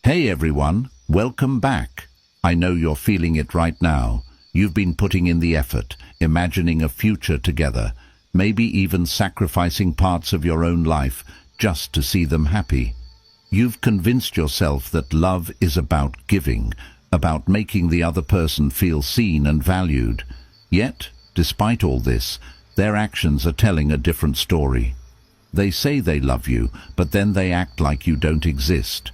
Hey everyone, welcome back. I know you're feeling it right now. You've been putting in the effort, imagining a future together, maybe even sacrificing parts of your own life just to see them happy. You've convinced yourself that love is about giving, about making the other person feel seen and valued. Yet, despite all this, their actions are telling a different story. They say they love you, but then they act like you don't exist.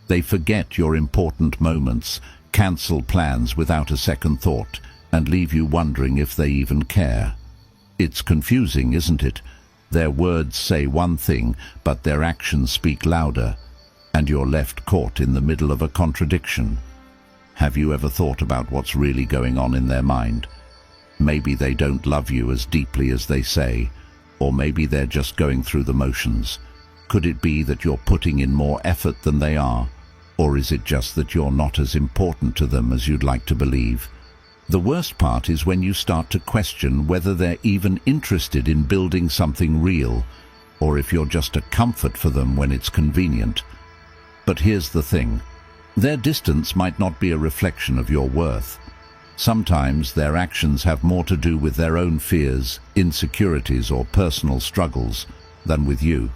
They forget your important moments, cancel plans without a second thought, and leave you wondering if they even care. It's confusing, isn't it? Their words say one thing, but their actions speak louder, and you're left caught in the middle of a contradiction. Have you ever thought about what's really going on in their mind? Maybe they don't love you as deeply as they say, or maybe they're just going through the motions. Could it be that you're putting in more effort than they are? Or is it just that you're not as important to them as you'd like to believe? The worst part is when you start to question whether they're even interested in building something real, or if you're just a comfort for them when it's convenient. But here's the thing. Their distance might not be a reflection of your worth. Sometimes their actions have more to do with their own fears, insecurities, or personal struggles than with you.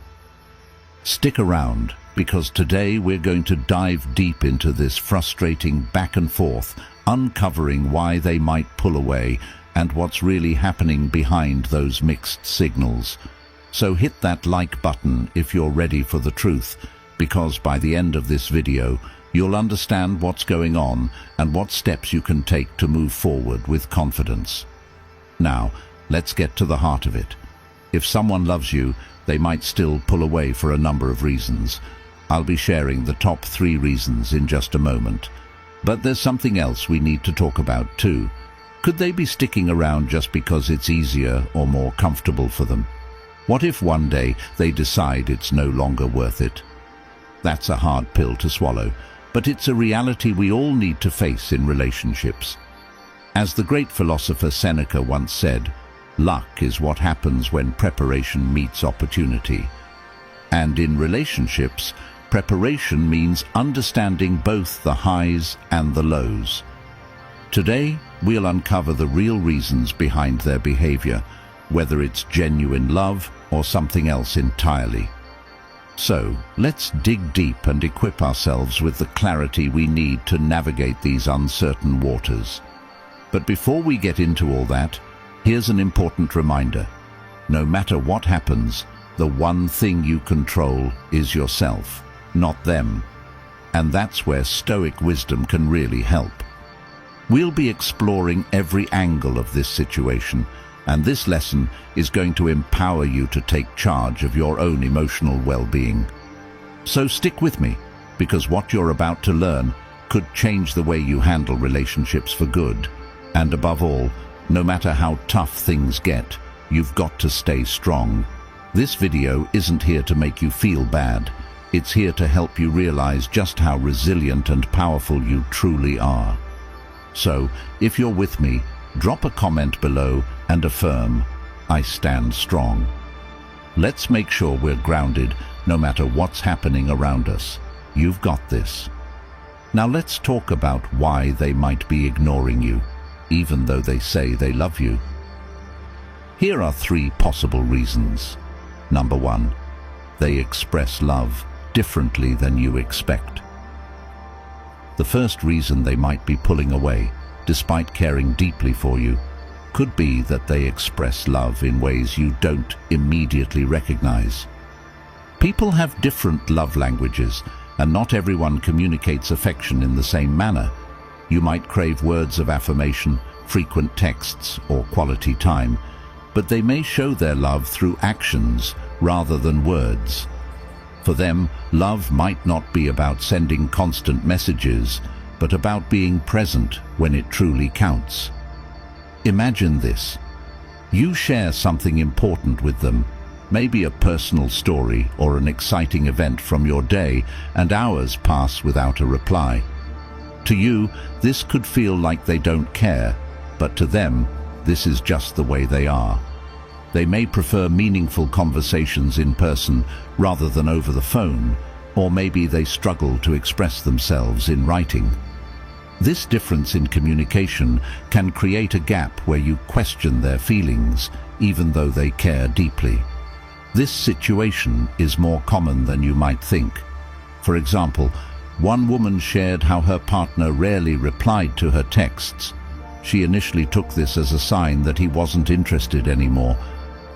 Stick around, because today we're going to dive deep into this frustrating back and forth, uncovering why they might pull away and what's really happening behind those mixed signals. So hit that like button if you're ready for the truth, because by the end of this video, you'll understand what's going on and what steps you can take to move forward with confidence. Now, let's get to the heart of it. If someone loves you, they might still pull away for a number of reasons. I'll be sharing the top 3 reasons in just a moment. But there's something else we need to talk about too. Could they be sticking around just because it's easier or more comfortable for them? What if one day they decide it's no longer worth it? That's a hard pill to swallow, but it's a reality we all need to face in relationships. As the great philosopher Seneca once said, luck is what happens when preparation meets opportunity. And in relationships, preparation means understanding both the highs and the lows. Today, we'll uncover the real reasons behind their behavior, whether it's genuine love or something else entirely. So, let's dig deep and equip ourselves with the clarity we need to navigate these uncertain waters. But before we get into all that, here's an important reminder. No matter what happens, the one thing you control is yourself, not them. And that's where Stoic wisdom can really help. We'll be exploring every angle of this situation, and this lesson is going to empower you to take charge of your own emotional well-being. So stick with me, because what you're about to learn could change the way you handle relationships for good. And above all, no matter how tough things get, you've got to stay strong. This video isn't here to make you feel bad. It's here to help you realize just how resilient and powerful you truly are. So, if you're with me, drop a comment below and affirm, I stand strong. Let's make sure we're grounded no matter what's happening around us. You've got this. Now let's talk about why they might be ignoring you, even though they say they love you. Here are 3 possible reasons. Number 1, they express love differently than you expect. The first reason they might be pulling away, despite caring deeply for you, could be that they express love in ways you don't immediately recognize. People have different love languages, and not everyone communicates affection in the same manner. You might crave words of affirmation, frequent texts, or quality time, but they may show their love through actions rather than words. For them, love might not be about sending constant messages, but about being present when it truly counts. Imagine this. You share something important with them, maybe a personal story or an exciting event from your day, and hours pass without a reply. To you, this could feel like they don't care, but to them, this is just the way they are. They may prefer meaningful conversations in person rather than over the phone, or maybe they struggle to express themselves in writing. This difference in communication can create a gap where you question their feelings, even though they care deeply. This situation is more common than you might think. For example, one woman shared how her partner rarely replied to her texts. She initially took this as a sign that he wasn't interested anymore,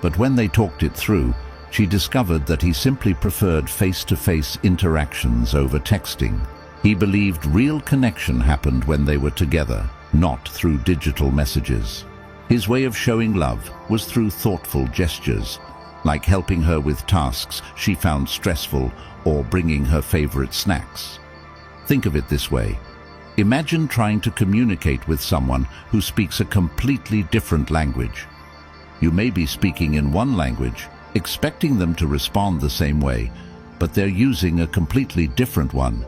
but when they talked it through, she discovered that he simply preferred face-to-face interactions over texting. He believed real connection happened when they were together, not through digital messages. His way of showing love was through thoughtful gestures, like helping her with tasks she found stressful or bringing her favorite snacks. Think of it this way. Imagine trying to communicate with someone who speaks a completely different language. You may be speaking in one language, expecting them to respond the same way, but they're using a completely different one.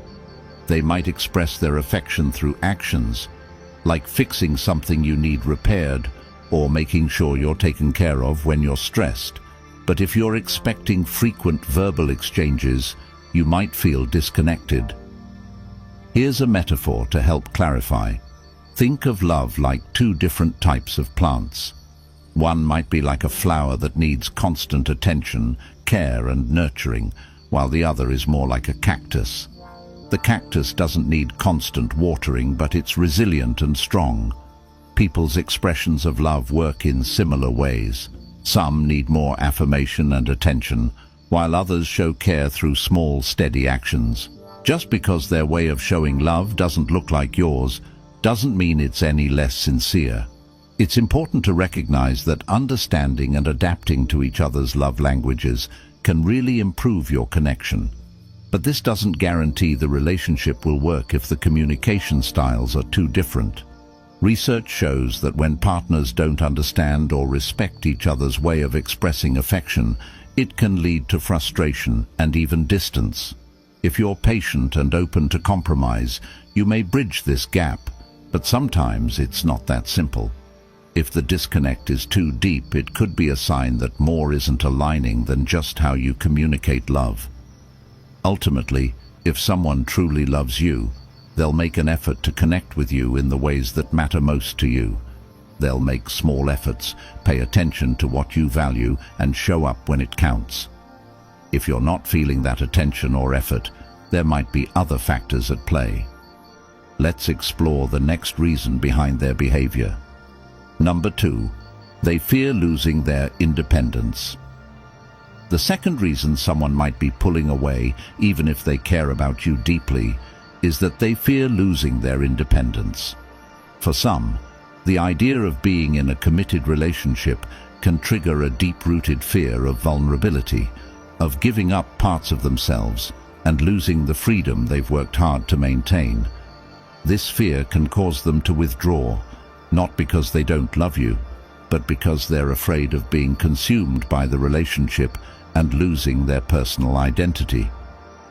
They might express their affection through actions, like fixing something you need repaired or making sure you're taken care of when you're stressed. But if you're expecting frequent verbal exchanges, you might feel disconnected. Here's a metaphor to help clarify. Think of love like two different types of plants. One might be like a flower that needs constant attention, care and nurturing, while the other is more like a cactus. The cactus doesn't need constant watering, but it's resilient and strong. People's expressions of love work in similar ways. Some need more affirmation and attention, while others show care through small, steady actions. Just because their way of showing love doesn't look like yours, doesn't mean it's any less sincere. It's important to recognize that understanding and adapting to each other's love languages can really improve your connection. But this doesn't guarantee the relationship will work if the communication styles are too different. Research shows that when partners don't understand or respect each other's way of expressing affection, it can lead to frustration and even distance. If you're patient and open to compromise, you may bridge this gap, but sometimes it's not that simple. If the disconnect is too deep, it could be a sign that more isn't aligning than just how you communicate love. Ultimately, if someone truly loves you, they'll make an effort to connect with you in the ways that matter most to you. They'll make small efforts, pay attention to what you value, and show up when it counts. If you're not feeling that attention or effort, there might be other factors at play. Let's explore the next reason behind their behavior. Number 2, they fear losing their independence. The second reason someone might be pulling away, even if they care about you deeply, is that they fear losing their independence. For some, the idea of being in a committed relationship can trigger a deep-rooted fear of vulnerability, of giving up parts of themselves and losing the freedom they've worked hard to maintain. This fear can cause them to withdraw, not because they don't love you, but because they're afraid of being consumed by the relationship and losing their personal identity.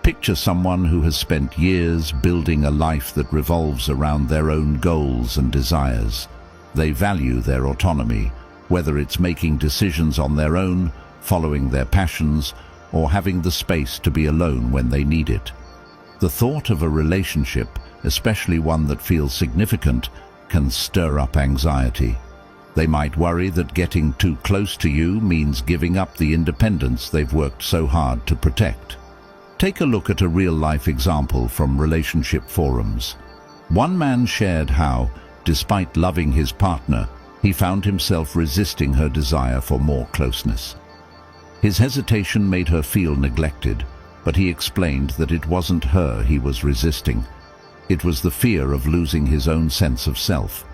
Picture someone who has spent years building a life that revolves around their own goals and desires. They value their autonomy, whether it's making decisions on their own, following their passions, or having the space to be alone when they need it. The thought of a relationship, especially one that feels significant, can stir up anxiety. They might worry that getting too close to you means giving up the independence they've worked so hard to protect. Take a look at a real-life example from relationship forums. One man shared how, despite loving his partner, he found himself resisting her desire for more closeness. His hesitation made her feel neglected, but he explained that it wasn't her he was resisting. It was the fear of losing his own sense of self.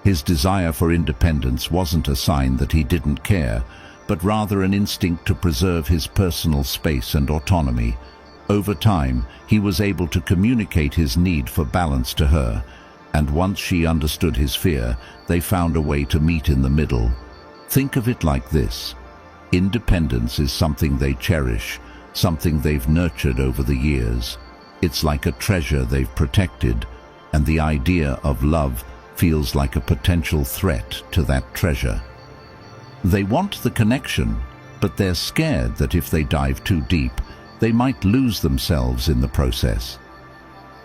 His desire for independence wasn't a sign that he didn't care, but rather an instinct to preserve his personal space and autonomy. Over time, he was able to communicate his need for balance to her, and once she understood his fear, they found a way to meet in the middle. Think of it like this. Independence is something they cherish, something they've nurtured over the years. It's like a treasure they've protected, and the idea of love feels like a potential threat to that treasure. They want the connection, but they're scared that if they dive too deep, they might lose themselves in the process.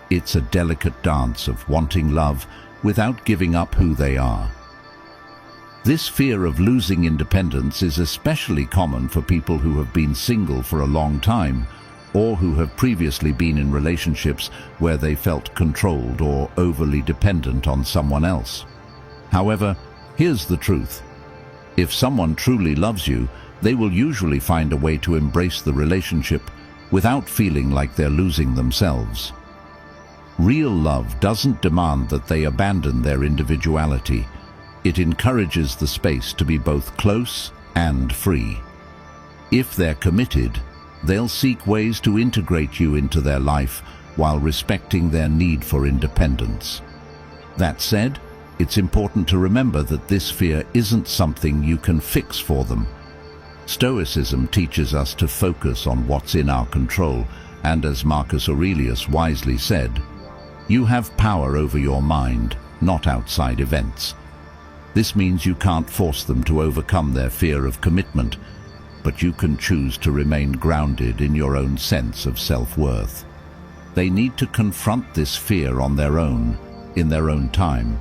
It's a delicate dance of wanting love without giving up who they are. This fear of losing independence is especially common for people who have been single for a long time, or who have previously been in relationships where they felt controlled or overly dependent on someone else. However, here's the truth. If someone truly loves you, they will usually find a way to embrace the relationship without feeling like they're losing themselves. Real love doesn't demand that they abandon their individuality. It encourages the space to be both close and free. If they're committed, they'll seek ways to integrate you into their life while respecting their need for independence. That said, it's important to remember that this fear isn't something you can fix for them. Stoicism teaches us to focus on what's in our control, and as Marcus Aurelius wisely said, you have power over your mind, not outside events. This means you can't force them to overcome their fear of commitment, but you can choose to remain grounded in your own sense of self-worth. They need to confront this fear on their own, in their own time.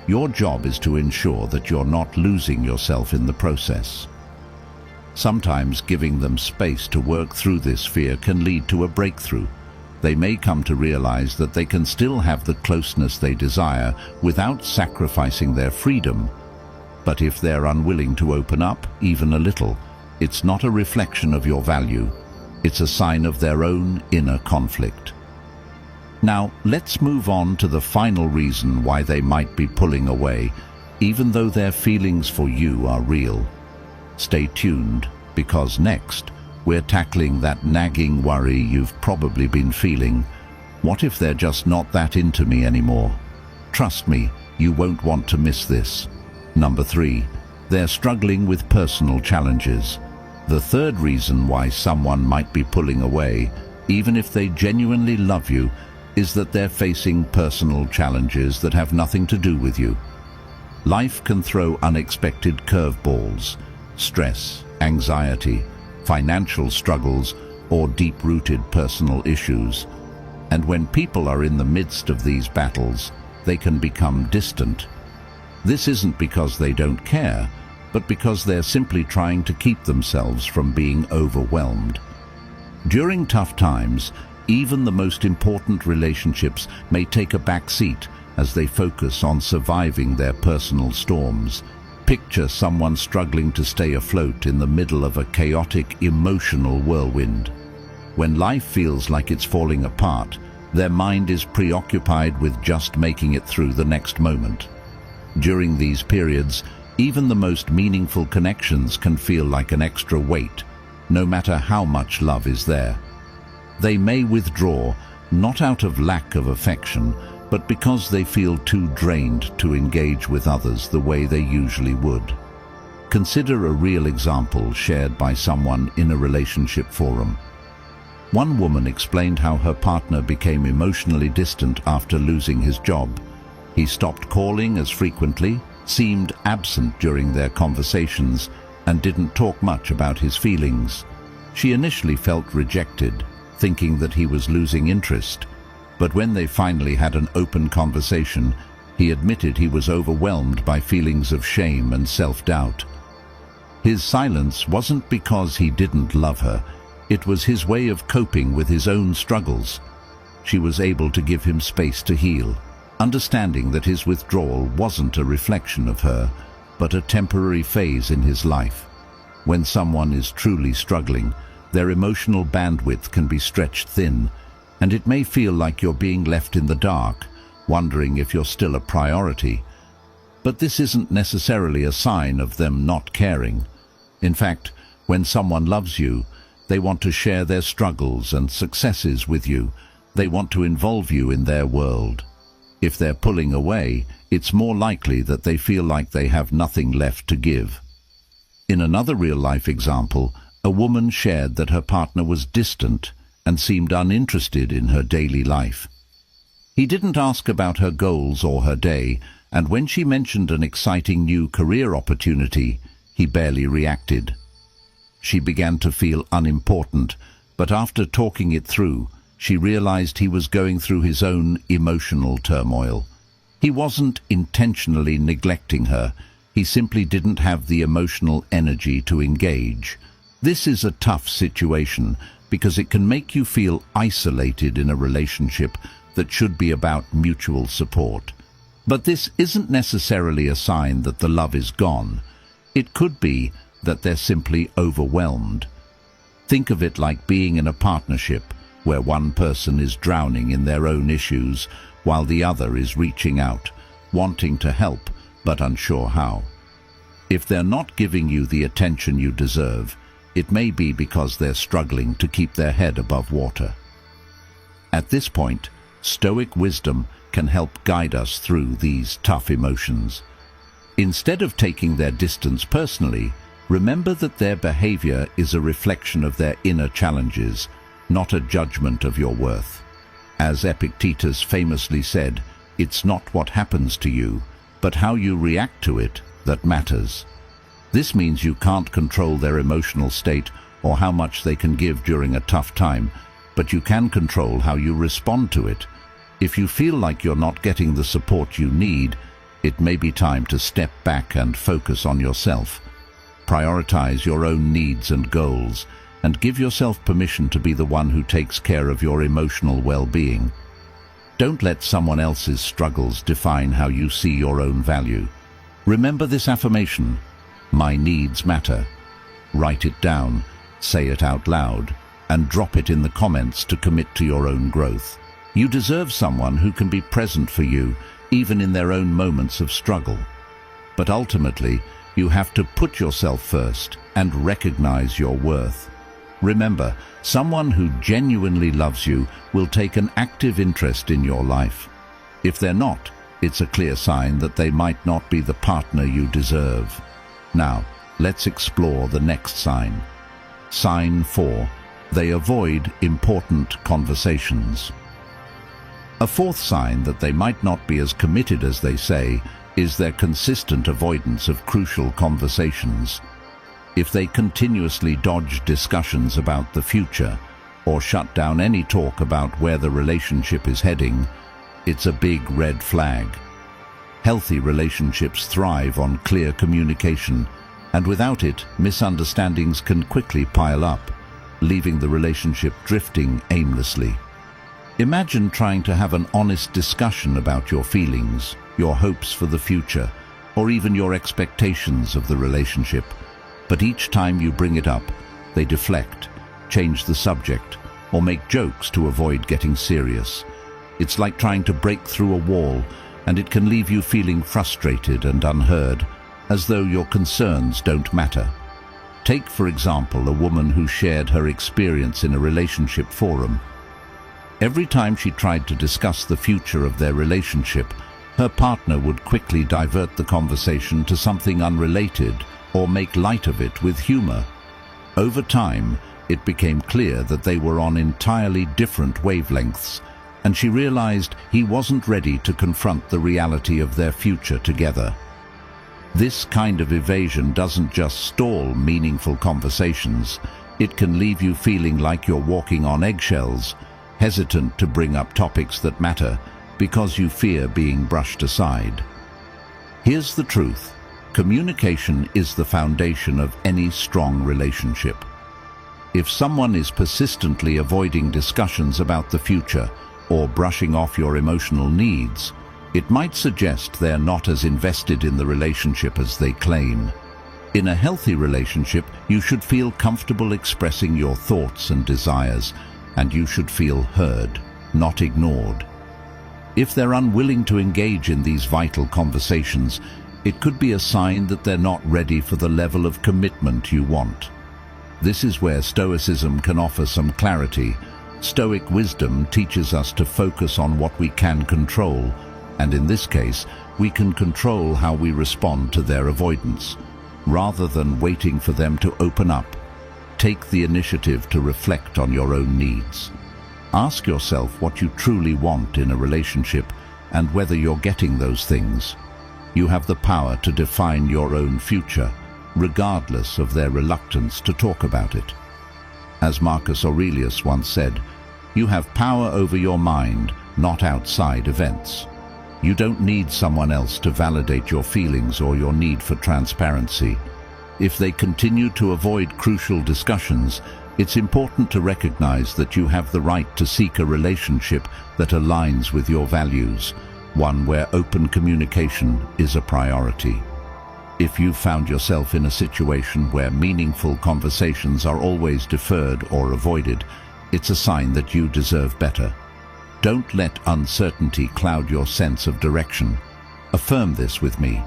Your job is to ensure that you're not losing yourself in the process. Sometimes giving them space to work through this fear can lead to a breakthrough. They may come to realize that they can still have the closeness they desire without sacrificing their freedom. But if they're unwilling to open up, even a little, it's not a reflection of your value. It's a sign of their own inner conflict. Now, let's move on to the final reason why they might be pulling away, even though their feelings for you are real. Stay tuned, because next, we're tackling that nagging worry you've probably been feeling. What if they're just not that into me anymore? Trust me, you won't want to miss this. Number 3, they're struggling with personal challenges. The third reason why someone might be pulling away, even if they genuinely love you, is that they're facing personal challenges that have nothing to do with you. Life can throw unexpected curveballs, stress, anxiety, financial struggles, or deep-rooted personal issues. And when people are in the midst of these battles, they can become distant. This isn't because they don't care, but because they're simply trying to keep themselves from being overwhelmed. During tough times, even the most important relationships may take a back seat as they focus on surviving their personal storms. Picture someone struggling to stay afloat in the middle of a chaotic, emotional whirlwind. When life feels like it's falling apart, their mind is preoccupied with just making it through the next moment. During these periods, even the most meaningful connections can feel like an extra weight, no matter how much love is there. They may withdraw, not out of lack of affection, but because they feel too drained to engage with others the way they usually would. Consider a real example shared by someone in a relationship forum. One woman explained how her partner became emotionally distant after losing his job. He stopped calling as frequently, seemed absent during their conversations, and didn't talk much about his feelings. She initially felt rejected, thinking that he was losing interest. But when they finally had an open conversation, he admitted he was overwhelmed by feelings of shame and self-doubt. His silence wasn't because he didn't love her, it was his way of coping with his own struggles. She was able to give him space to heal, understanding that his withdrawal wasn't a reflection of her, but a temporary phase in his life. When someone is truly struggling, their emotional bandwidth can be stretched thin, and it may feel like you're being left in the dark, wondering if you're still a priority. But this isn't necessarily a sign of them not caring. In fact, when someone loves you, they want to share their struggles and successes with you. They want to involve you in their world. If they're pulling away, it's more likely that they feel like they have nothing left to give. In another real-life example, a woman shared that her partner was distant and seemed uninterested in her daily life. He didn't ask about her goals or her day, and when she mentioned an exciting new career opportunity, he barely reacted. She began to feel unimportant, But after talking it through, she realized he was going through his own emotional turmoil. He wasn't intentionally neglecting her, he simply didn't have the emotional energy to engage. This is a tough situation because it can make you feel isolated in a relationship that should be about mutual support. But this isn't necessarily a sign that the love is gone. It could be that they're simply overwhelmed. Think of it like being in a partnership where one person is drowning in their own issues while the other is reaching out, wanting to help but unsure how. If they're not giving you the attention you deserve, it may be because they're struggling to keep their head above water. At this point, Stoic wisdom can help guide us through these tough emotions. Instead of taking their distance personally, remember that their behavior is a reflection of their inner challenges, not a judgment of your worth. As Epictetus famously said, it's not what happens to you, but how you react to it that matters. This means you can't control their emotional state or how much they can give during a tough time, but you can control how you respond to it. If you feel like you're not getting the support you need, it may be time to step back and focus on yourself. Prioritize your own needs and goals, and give yourself permission to be the one who takes care of your emotional well-being. Don't let someone else's struggles define how you see your own value. Remember this affirmation: my needs matter. Write it down, say it out loud, and drop it in the comments to commit to your own growth. You deserve someone who can be present for you, even in their own moments of struggle. But ultimately, you have to put yourself first and recognize your worth. Remember, someone who genuinely loves you will take an active interest in your life. If they're not, it's a clear sign that they might not be the partner you deserve. Now, let's explore the next sign. Sign 4. They avoid important conversations. A fourth sign that they might not be as committed as they say is their consistent avoidance of crucial conversations. If they continuously dodge discussions about the future or shut down any talk about where the relationship is heading, it's a big red flag. Healthy relationships thrive on clear communication, and without it, misunderstandings can quickly pile up, leaving the relationship drifting aimlessly. Imagine trying to have an honest discussion about your feelings, your hopes for the future, or even your expectations of the relationship. But each time you bring it up, they deflect, change the subject, or make jokes to avoid getting serious. It's like trying to break through a wall, and it can leave you feeling frustrated and unheard, as though your concerns don't matter. Take, for example, a woman who shared her experience in a relationship forum. Every time she tried to discuss the future of their relationship, her partner would quickly divert the conversation to something unrelated or make light of it with humor. Over time, it became clear that they were on entirely different wavelengths, and she realized he wasn't ready to confront the reality of their future together. This kind of evasion doesn't just stall meaningful conversations, it can leave you feeling like you're walking on eggshells, hesitant to bring up topics that matter because you fear being brushed aside. Here's the truth: communication is the foundation of any strong relationship. If someone is persistently avoiding discussions about the future or brushing off your emotional needs, it might suggest they're not as invested in the relationship as they claim. In a healthy relationship, you should feel comfortable expressing your thoughts and desires, and you should feel heard, not ignored. If they're unwilling to engage in these vital conversations, it could be a sign that they're not ready for the level of commitment you want. This is where Stoicism can offer some clarity. Stoic wisdom teaches us to focus on what we can control, and in this case, we can control how we respond to their avoidance. Rather than waiting for them to open up, take the initiative to reflect on your own needs. Ask yourself what you truly want in a relationship and whether you're getting those things. You have the power to define your own future, regardless of their reluctance to talk about it. As Marcus Aurelius once said, you have power over your mind, not outside events. You don't need someone else to validate your feelings or your need for transparency. If they continue to avoid crucial discussions, it's important to recognize that you have the right to seek a relationship that aligns with your values, one where open communication is a priority. If you've found yourself in a situation where meaningful conversations are always deferred or avoided, it's a sign that you deserve better. Don't let uncertainty cloud your sense of direction. Affirm this with me.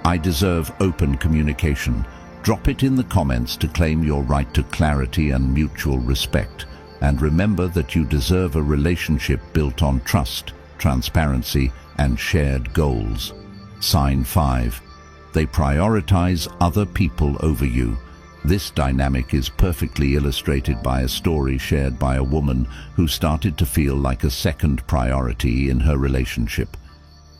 I deserve open communication. Drop it in the comments to claim your right to clarity and mutual respect. And remember that you deserve a relationship built on trust, transparency, and shared goals. Sign 5. They prioritize other people over you. This dynamic is perfectly illustrated by a story shared by a woman who started to feel like a second priority in her relationship.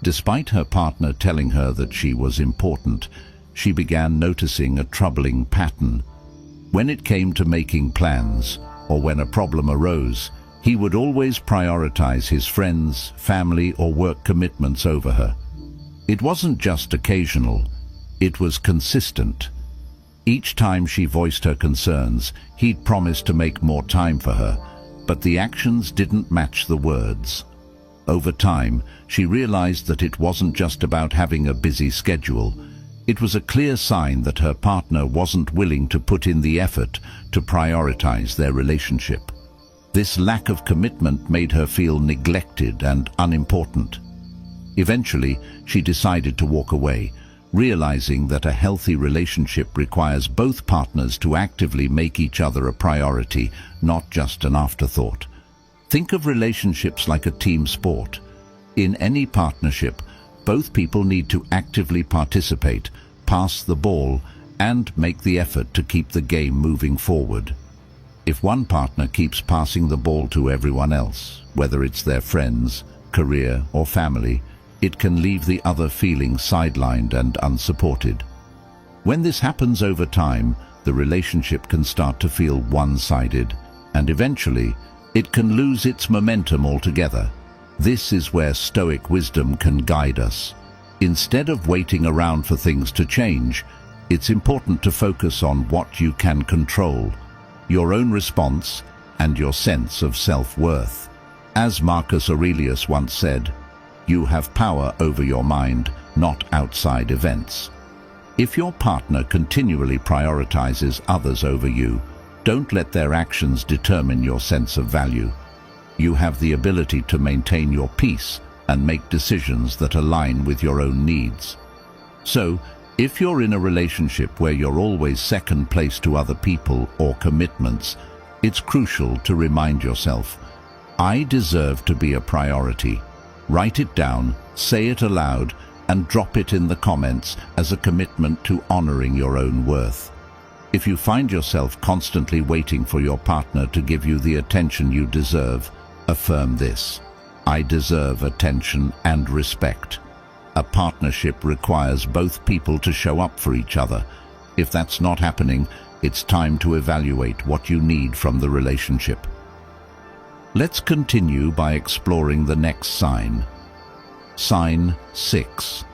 Despite her partner telling her that she was important, she began noticing a troubling pattern. When it came to making plans, or when a problem arose, he would always prioritize his friends, family, or work commitments over her. It wasn't just occasional, it was consistent. Each time she voiced her concerns, he'd promised to make more time for her, but the actions didn't match the words. Over time, she realized that it wasn't just about having a busy schedule. It was a clear sign that her partner wasn't willing to put in the effort to prioritize their relationship. This lack of commitment made her feel neglected and unimportant. Eventually, she decided to walk away, realizing that a healthy relationship requires both partners to actively make each other a priority, not just an afterthought. Think of relationships like a team sport. In any partnership, both people need to actively participate, pass the ball, and make the effort to keep the game moving forward. If one partner keeps passing the ball to everyone else, whether it's their friends, career, or family, it can leave the other feeling sidelined and unsupported. When this happens over time, the relationship can start to feel one-sided, and eventually, it can lose its momentum altogether. This is where Stoic wisdom can guide us. Instead of waiting around for things to change, it's important to focus on what you can control, your own response and your sense of self-worth. As Marcus Aurelius once said, you have power over your mind, not outside events. If your partner continually prioritizes others over you, don't let their actions determine your sense of value. You have the ability to maintain your peace and make decisions that align with your own needs. So, if you're in a relationship where you're always second place to other people or commitments, it's crucial to remind yourself, I deserve to be a priority. Write it down, say it aloud, and drop it in the comments as a commitment to honoring your own worth. If you find yourself constantly waiting for your partner to give you the attention you deserve, affirm this. I deserve attention and respect. A partnership requires both people to show up for each other. If that's not happening, it's time to evaluate what you need from the relationship. Let's continue by exploring the next sign. Sign 6.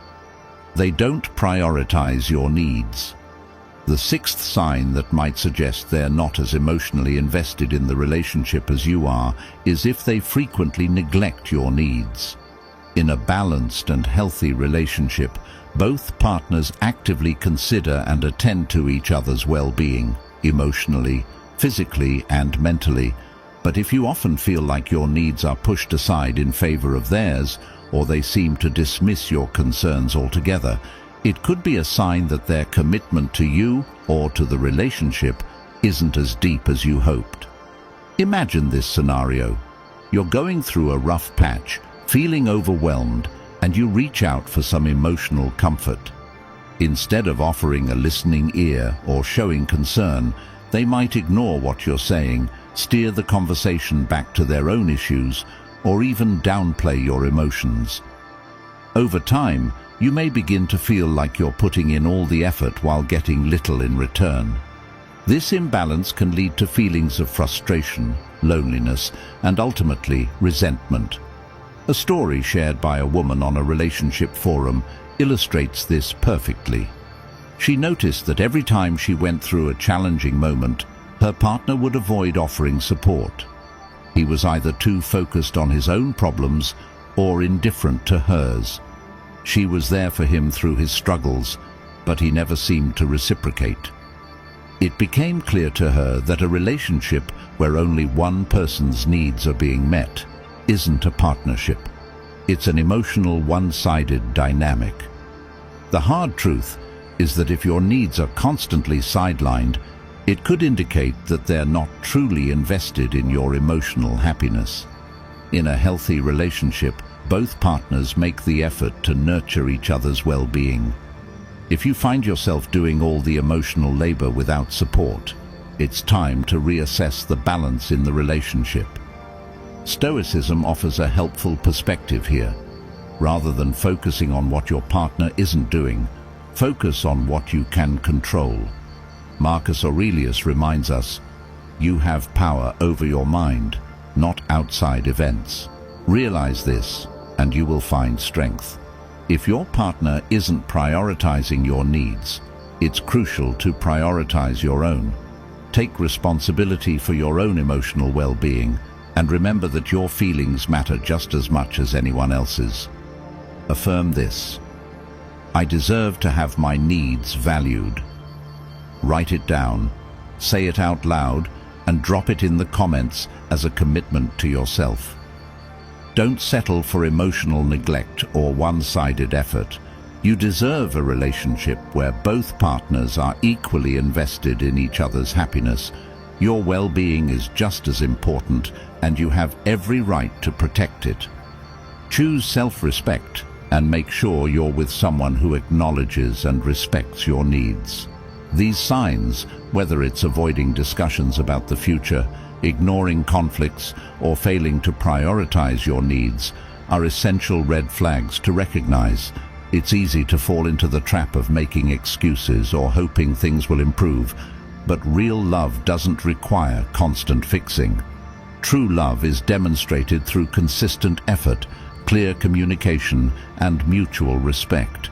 They don't prioritize your needs. The sixth sign that might suggest they're not as emotionally invested in the relationship as you are is if they frequently neglect your needs. In a balanced and healthy relationship, both partners actively consider and attend to each other's well-being, emotionally, physically, and mentally. But if you often feel like your needs are pushed aside in favor of theirs, or they seem to dismiss your concerns altogether, it could be a sign that their commitment to you or to the relationship isn't as deep as you hoped. Imagine this scenario. You're going through a rough patch, feeling overwhelmed, and you reach out for some emotional comfort. Instead of offering a listening ear or showing concern, they might ignore what you're saying, steer the conversation back to their own issues, or even downplay your emotions. Over time, you may begin to feel like you're putting in all the effort while getting little in return. This imbalance can lead to feelings of frustration, loneliness, and ultimately resentment. A story shared by a woman on a relationship forum illustrates this perfectly. She noticed that every time she went through a challenging moment, her partner would avoid offering support. He was either too focused on his own problems or indifferent to hers. She was there for him through his struggles, but he never seemed to reciprocate. It became clear to her that a relationship where only one person's needs are being met isn't a partnership. It's an emotional, one-sided dynamic. The hard truth is that if your needs are constantly sidelined, it could indicate that they're not truly invested in your emotional happiness. In a healthy relationship, both partners make the effort to nurture each other's well-being. If you find yourself doing all the emotional labor without support, it's time to reassess the balance in the relationship. Stoicism offers a helpful perspective here. Rather than focusing on what your partner isn't doing, focus on what you can control. Marcus Aurelius reminds us, "You have power over your mind, not outside events." Realize this, and you will find strength. If your partner isn't prioritizing your needs, it's crucial to prioritize your own. Take responsibility for your own emotional well-being, and remember that your feelings matter just as much as anyone else's. Affirm this: I deserve to have my needs valued. Write it down, say it out loud, and drop it in the comments as a commitment to yourself. Don't settle for emotional neglect or one-sided effort. You deserve a relationship where both partners are equally invested in each other's happiness. Your well-being is just as important, and you have every right to protect it. Choose self-respect and make sure you're with someone who acknowledges and respects your needs. These signs, whether it's avoiding discussions about the future, ignoring conflicts, or failing to prioritize your needs, are essential red flags to recognize. It's easy to fall into the trap of making excuses or hoping things will improve, but real love doesn't require constant fixing. True love is demonstrated through consistent effort, clear communication, and mutual respect.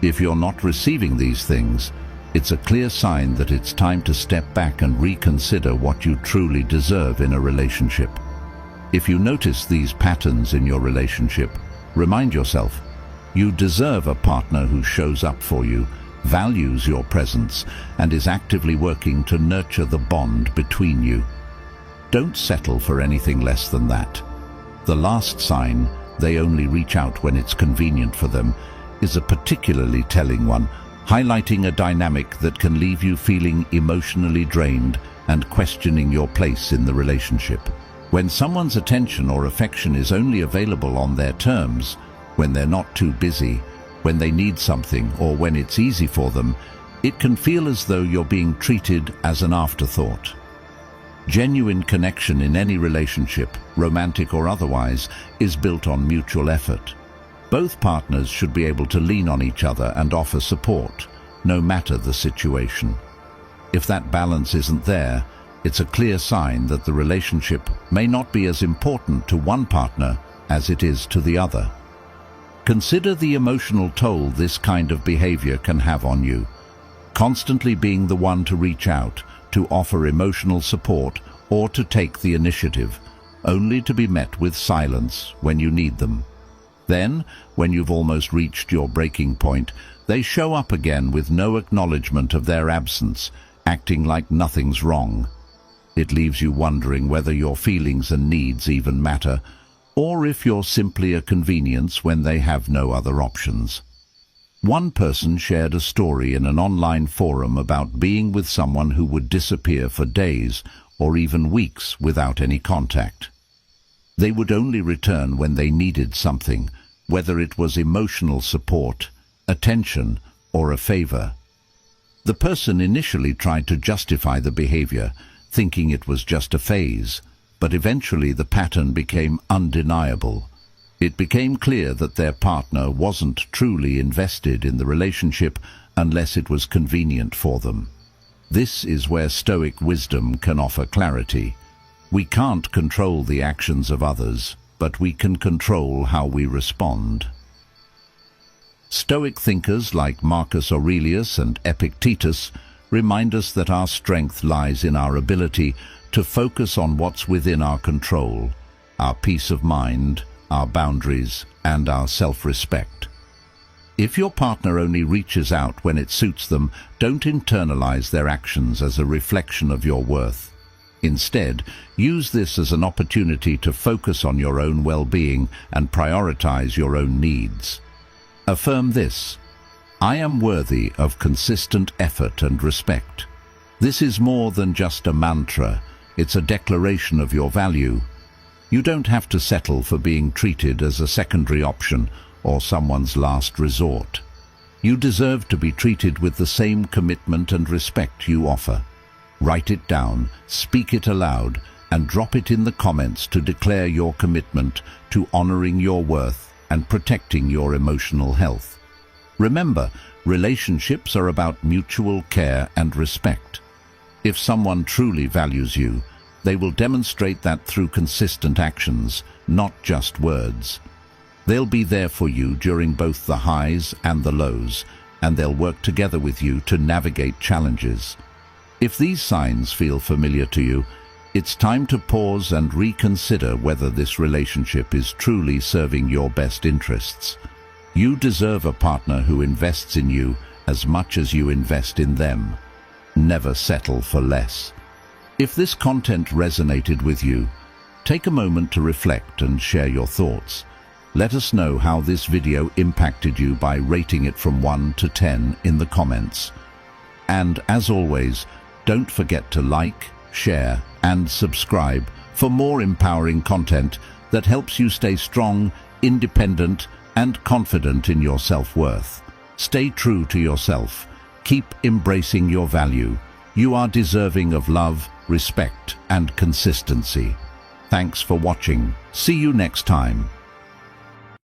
If you're not receiving these things, it's a clear sign that it's time to step back and reconsider what you truly deserve in a relationship. If you notice these patterns in your relationship, remind yourself, you deserve a partner who shows up for you, values your presence, and is actively working to nurture the bond between you. Don't settle for anything less than that. The last sign, they only reach out when it's convenient for them, is a particularly telling one, highlighting a dynamic that can leave you feeling emotionally drained and questioning your place in the relationship. When someone's attention or affection is only available on their terms, when they're not too busy, when they need something, or when it's easy for them, it can feel as though you're being treated as an afterthought. Genuine connection in any relationship, romantic or otherwise, is built on mutual effort. Both partners should be able to lean on each other and offer support, no matter the situation. If that balance isn't there, it's a clear sign that the relationship may not be as important to one partner as it is to the other. Consider the emotional toll this kind of behavior can have on you. Constantly being the one to reach out, to offer emotional support, or to take the initiative, only to be met with silence when you need them. Then, when you've almost reached your breaking point, they show up again with no acknowledgement of their absence, acting like nothing's wrong. It leaves you wondering whether your feelings and needs even matter, or if you're simply a convenience when they have no other options. One person shared a story in an online forum about being with someone who would disappear for days or even weeks without any contact. They would only return when they needed something, whether it was emotional support, attention, or a favor. The person initially tried to justify the behavior, thinking it was just a phase, but eventually the pattern became undeniable. It became clear that their partner wasn't truly invested in the relationship unless it was convenient for them. This is where Stoic wisdom can offer clarity. We can't control the actions of others, but we can control how we respond. Stoic thinkers like Marcus Aurelius and Epictetus remind us that our strength lies in our ability to focus on what's within our control, our peace of mind, our boundaries, and our self-respect. If your partner only reaches out when it suits them, don't internalize their actions as a reflection of your worth. Instead, use this as an opportunity to focus on your own well-being and prioritize your own needs. Affirm this: I am worthy of consistent effort and respect. This is more than just a mantra, it's a declaration of your value. You don't have to settle for being treated as a secondary option or someone's last resort. You deserve to be treated with the same commitment and respect you offer. Write it down, speak it aloud, and drop it in the comments to declare your commitment to honoring your worth and protecting your emotional health. Remember, relationships are about mutual care and respect. If someone truly values you, they will demonstrate that through consistent actions, not just words. They'll be there for you during both the highs and the lows, and they'll work together with you to navigate challenges. If these signs feel familiar to you, it's time to pause and reconsider whether this relationship is truly serving your best interests. You deserve a partner who invests in you as much as you invest in them. Never settle for less. If this content resonated with you, take a moment to reflect and share your thoughts. Let us know how this video impacted you by rating it from 1 to 10 in the comments. And as always, don't forget to like, share, and subscribe for more empowering content that helps you stay strong, independent, and confident in your self-worth. Stay true to yourself. Keep embracing your value. You are deserving of love, respect, and consistency. Thanks for watching. See you next time.